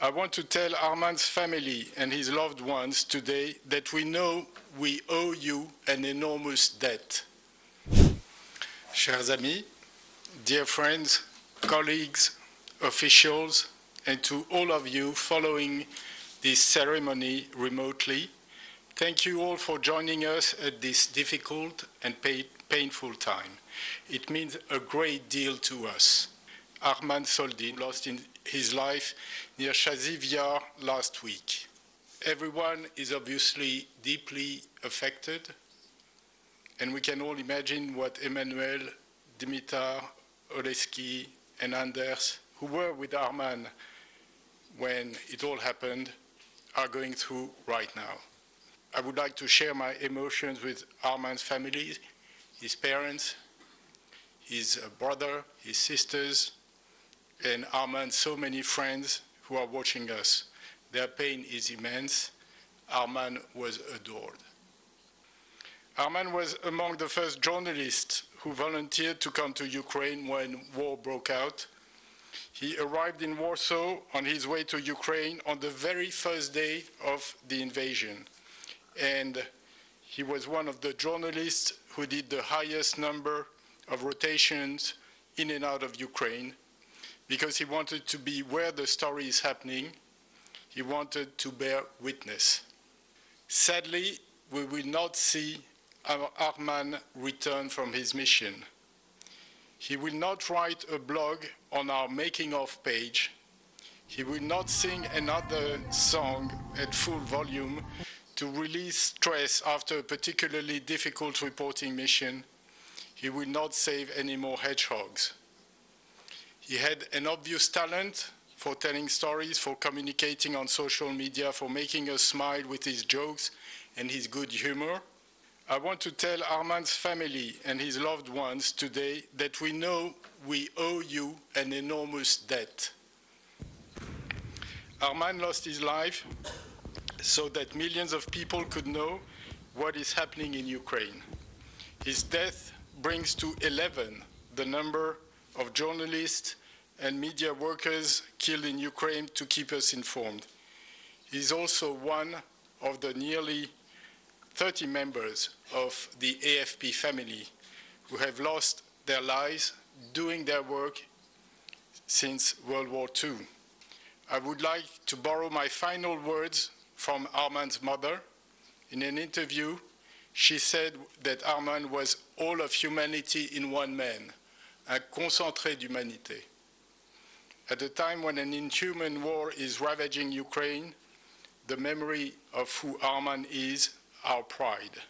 I want to tell Arman's family and his loved ones today that we know we owe you an enormous debt. Chers amis, dear friends, colleagues, officials, and to all of you following this ceremony remotely, thank you all for joining us at this difficult and painful time. It means a great deal to us. Arman Soldin lost his life near Chazivya last week. Everyone is obviously deeply affected, and we can all imagine what Emmanuel, Dimitar, Oleski, and Anders, who were with Arman when it all happened, are going through right now. I would like to share my emotions with Arman's family, his parents, his brother, his sisters, and Arman's so many friends who are watching us. Their pain is immense. Arman was adored. Arman was among the first journalists who volunteered to come to Ukraine when war broke out. He arrived in Warsaw on his way to Ukraine on the very first day of the invasion. And he was one of the journalists who did the highest number of rotations in and out of Ukraine because he wanted to be where the story is happening. He wanted to bear witness. Sadly, we will not see Arman return from his mission. He will not write a blog on our making of page. He will not sing another song at full volume to release stress after a particularly difficult reporting mission. He will not save any more hedgehogs. He had an obvious talent for telling stories, for communicating on social media, for making us smile with his jokes and his good humor. I want to tell Arman's family and his loved ones today that we know we owe you an enormous debt. Arman lost his life so that millions of people could know what is happening in Ukraine. His death brings to 11 the number of journalists and media workers killed in Ukraine to keep us informed. He is also one of the nearly 30 members of the AFP family who have lost their lives doing their work since World War II. I would like to borrow my final words from Arman's mother. In an interview, she said that Arman was all of humanity in one man, un concentré d'humanité. At a time when an inhuman war is ravaging Ukraine, the memory of who Arman is our pride.